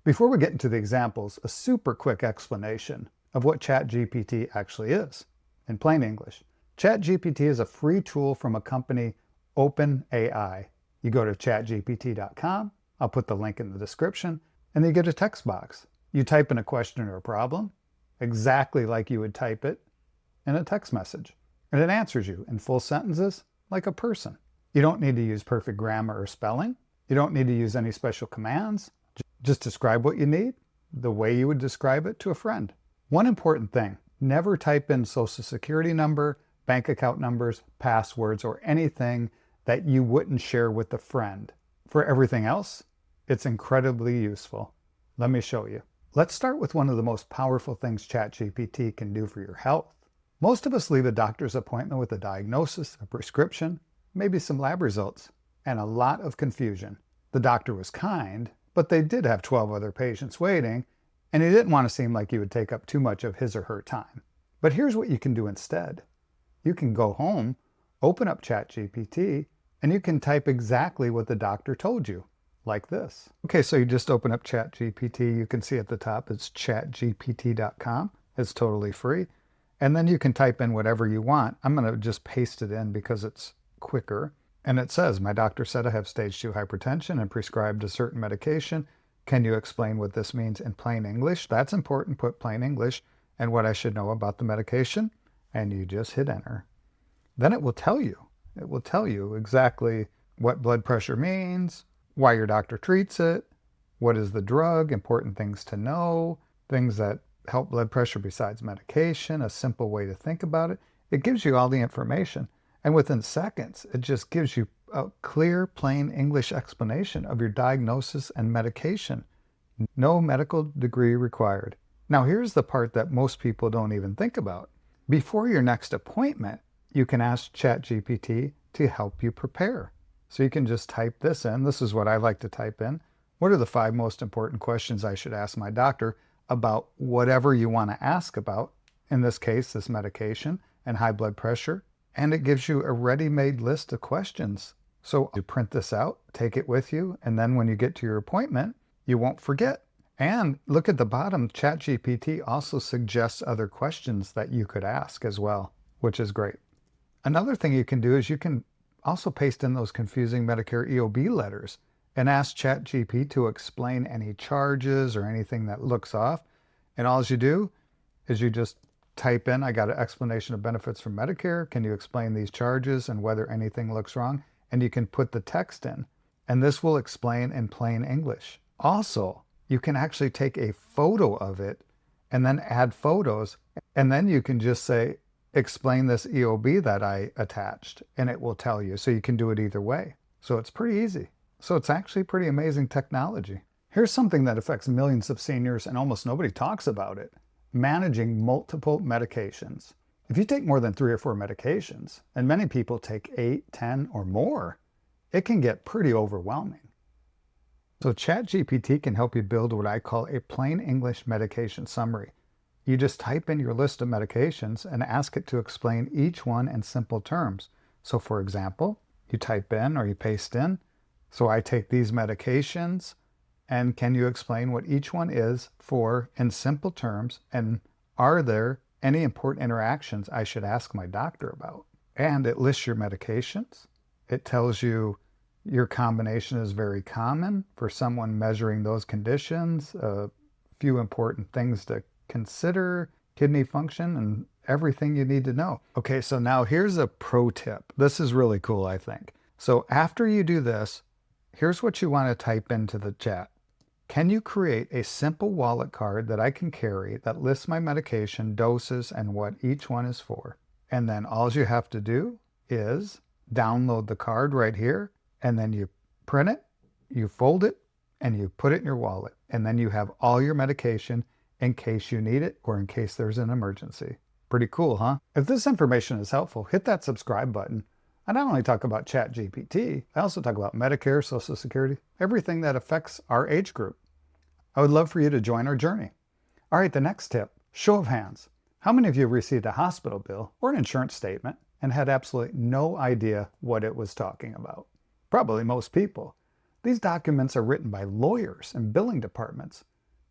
Before we get into the examples, a super quick explanation of what ChatGPT actually is. In plain English, ChatGPT is a free tool from a company, OpenAI. You go to chatgpt.com, I'll put the link in the description, and you get a text box. You type in a question or a problem, exactly like you would type it in a text message, and it answers you in full sentences like a person. You don't need to use perfect grammar or spelling. You don't need to use any special commands. Just describe what you need the way you would describe it to a friend. One important thing, never type in social security number, bank account numbers, passwords, or anything that you wouldn't share with a friend. For everything else, it's incredibly useful. Let me show you. Let's start with one of the most powerful things ChatGPT can do for your health. Most of us leave a doctor's appointment with a diagnosis, a prescription, maybe some lab results, and a lot of confusion. The doctor was kind, but they did have 12 other patients waiting, and he didn't want to seem like he would take up too much of his or her time. But here's what you can do instead. You can go home, open up ChatGPT, and you can type exactly what the doctor told you, like this. Okay, so you just open up ChatGPT. You can see at the top it's chatgpt.com. It's totally free. And then you can type in whatever you want. I'm going to just paste it in because it's quicker. And it says, my doctor said I have stage 2 hypertension and prescribed a certain medication. Can you explain what this means in plain English? That's important, put plain English, and what I should know about the medication. And you just hit enter. Then it will tell you. It will tell you exactly what blood pressure means, why your doctor treats it, what is the drug, important things to know, things that help blood pressure besides medication, a simple way to think about it. It gives you all the information. And within seconds, it just gives you a clear, plain English explanation of your diagnosis and medication. No medical degree required. Now, here's the part that most people don't even think about. Before your next appointment, you can ask ChatGPT to help you prepare. So you can just type this in. This is what I like to type in. What are the 5 most important questions I should ask my doctor about whatever you want to ask about? In this case, this medication and high blood pressure. And it gives you a ready-made list of questions. So you print this out, take it with you, and then when you get to your appointment, you won't forget. And look at the bottom, ChatGPT also suggests other questions that you could ask as well, which is great. Another thing you can do is you can also paste in those confusing Medicare EOB letters and ask ChatGPT to explain any charges or anything that looks off. And all you do is you just type in, I got an explanation of benefits from Medicare. Can you explain these charges and whether anything looks wrong? And you can put the text in, and this will explain in plain English. Also, you can actually take a photo of it and then add photos, and then you can just say, explain this EOB that I attached, and it will tell you. So you can do it either way. So it's pretty easy. So it's actually pretty amazing technology. Here's something that affects millions of seniors and almost nobody talks about it. Managing multiple medications. If you take more than 3 or 4 medications, and many people take 8, 10, or more, it can get pretty overwhelming. So ChatGPT can help you build what I call a plain English medication summary. You just type in your list of medications and ask it to explain each one in simple terms. So for example, you type in or you paste in, so I take these medications, and can you explain what each one is for in simple terms? And are there any important interactions I should ask my doctor about? And it lists your medications. It tells you your combination is very common for someone measuring those conditions, a few important things to consider, kidney function, and everything you need to know. Okay, so now here's a pro tip. This is really cool, I think. So after you do this, here's what you want to type into the chat. Can you create a simple wallet card that I can carry that lists my medication, doses, and what each one is for? And then all you have to do is download the card right here, and then you print it, you fold it, and you put it in your wallet. And then you have all your medication in case you need it or in case there's an emergency. Pretty cool, huh? If this information is helpful, hit that subscribe button. I not only talk about ChatGPT, I also talk about Medicare, Social Security, everything that affects our age group. I would love for you to join our journey. All right, the next tip, show of hands. How many of you received a hospital bill or an insurance statement and had absolutely no idea what it was talking about? Probably most people. These documents are written by lawyers and billing departments.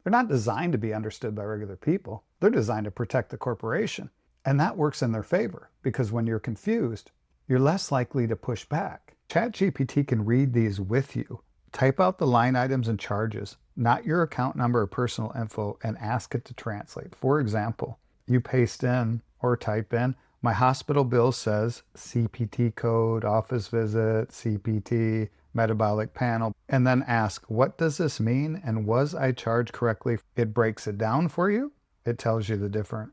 They're not designed to be understood by regular people. They're designed to protect the corporation. And that works in their favor because when you're confused, you're less likely to push back. ChatGPT can read these with you. Type out the line items and charges, not your account number or personal info, and ask it to translate. For example, you paste in or type in, my hospital bill says CPT code, office visit, CPT, metabolic panel, and then ask, what does this mean and was I charged correctly? It breaks it down for you. It tells you the different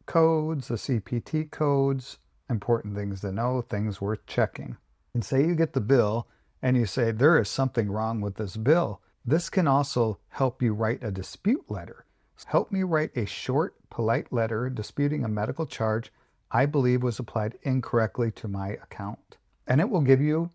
codes, the CPT codes, important things to know, things worth checking. And say you get the bill and you say, there is something wrong with this bill. This can also help you write a dispute letter. Help me write a short, polite letter disputing a medical charge I believe was applied incorrectly to my account. And it will give you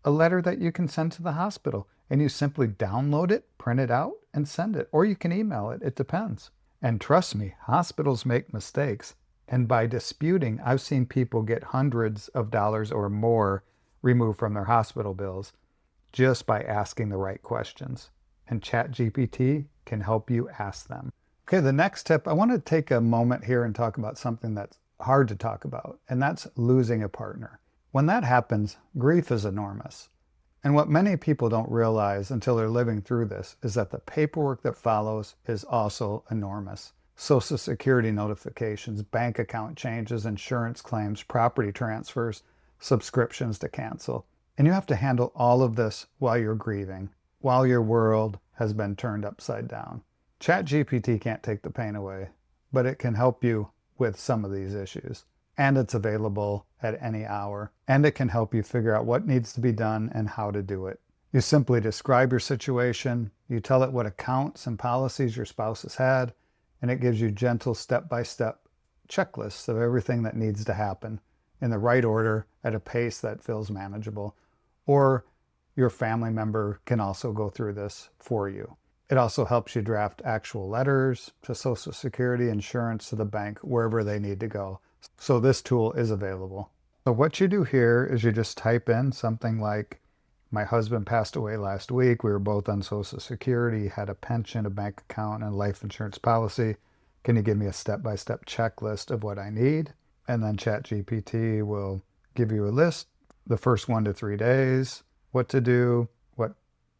a letter that you can send to the hospital. And you simply download it, print it out, and send it. Or you can email it. It depends. And trust me, hospitals make mistakes. And by disputing, I've seen people get hundreds of dollars or more removed from their hospital bills just by asking the right questions. And ChatGPT can help you ask them. Okay, the next tip, I want to take a moment here and talk about something that's hard to talk about, and that's losing a partner. When that happens, grief is enormous. And what many people don't realize until they're living through this is that the paperwork that follows is also enormous. Social Security notifications, bank account changes, insurance claims, property transfers, subscriptions to cancel. And you have to handle all of this while you're grieving, while your world has been turned upside down. ChatGPT can't take the pain away, but it can help you with some of these issues. And it's available at any hour. And it can help you figure out what needs to be done and how to do it. You simply describe your situation, you tell it what accounts and policies your spouse has had, and it gives you gentle step-by-step checklists of everything that needs to happen in the right order at a pace that feels manageable. Or your family member can also go through this for you. It also helps you draft actual letters to Social Security, insurance, to the bank, wherever they need to go. So this tool is available. So what you do here is you just type in something like, my husband passed away last week. We were both on Social Security, had a pension, a bank account, and a life insurance policy. Can you give me a step-by-step checklist of what I need? And then ChatGPT will give you a list, the first 1 to 3 days, what to do, what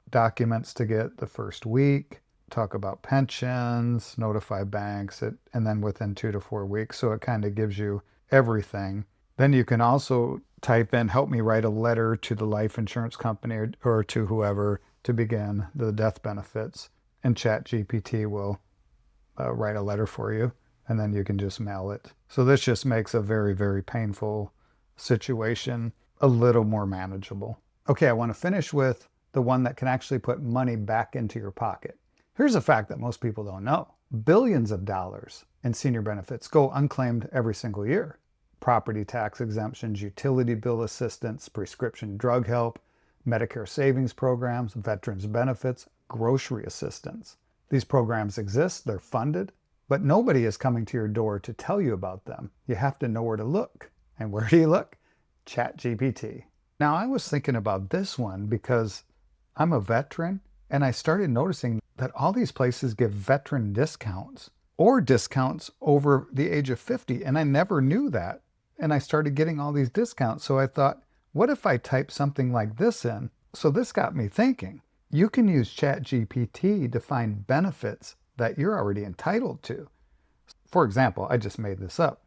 documents to get the first week, talk about pensions, notify banks, and then within 2 to 4 weeks. So it kind of gives you everything. Then you can also type in, help me write a letter to the life insurance company or to whoever to begin the death benefits. And ChatGPT will write a letter for you, and then you can just mail it. So this just makes a very, very painful situation a little more manageable. Okay, I want to finish with the one that can actually put money back into your pocket. Here's a fact that most people don't know. Billions of dollars in senior benefits go unclaimed every single year. Property tax exemptions, utility bill assistance, prescription drug help, Medicare savings programs, veterans benefits, grocery assistance. These programs exist, they're funded, but nobody is coming to your door to tell you about them. You have to know where to look. And where do you look? ChatGPT. Now, I was thinking about this one because I'm a veteran, and I started noticing that all these places give veteran discounts or discounts over the age of 50, and I never knew that. And I started getting all these discounts. So I thought, what if I type something like this in? So this got me thinking. You can use ChatGPT to find benefits that you're already entitled to. For example, I just made this up.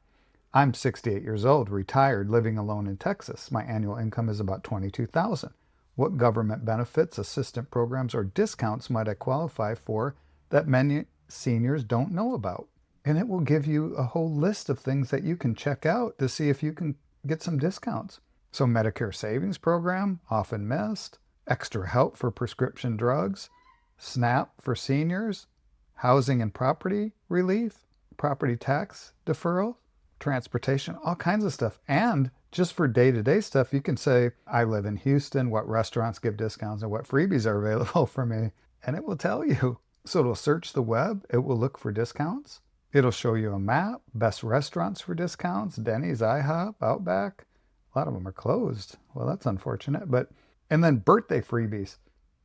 I'm 68 years old, retired, living alone in Texas. My annual income is about $22,000. What government benefits, assistance programs, or discounts might I qualify for that many seniors don't know about? And it will give you a whole list of things that you can check out to see if you can get some discounts. So Medicare savings program, often missed, extra help for prescription drugs, SNAP for seniors, housing and property relief, property tax deferral, transportation, all kinds of stuff. And just for day-to-day stuff, you can say, I live in Houston, what restaurants give discounts and what freebies are available for me. And it will tell you. So it'll search the web, it will look for discounts. It'll show you a map, best restaurants for discounts, Denny's, IHOP, Outback. A lot of them are closed. Well, that's unfortunate. And then birthday freebies.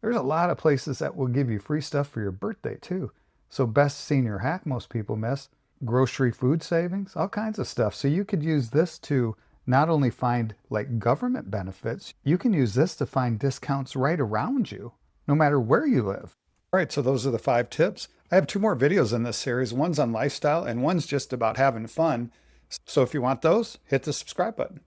There's a lot of places that will give you free stuff for your birthday too. So best senior hack most people miss, grocery food savings, all kinds of stuff. So you could use this to not only find like government benefits, you can use this to find discounts right around you, no matter where you live. All right, so those are the 5 tips. I have 2 more videos in this series. One's on lifestyle and one's just about having fun. So if you want those, hit the subscribe button.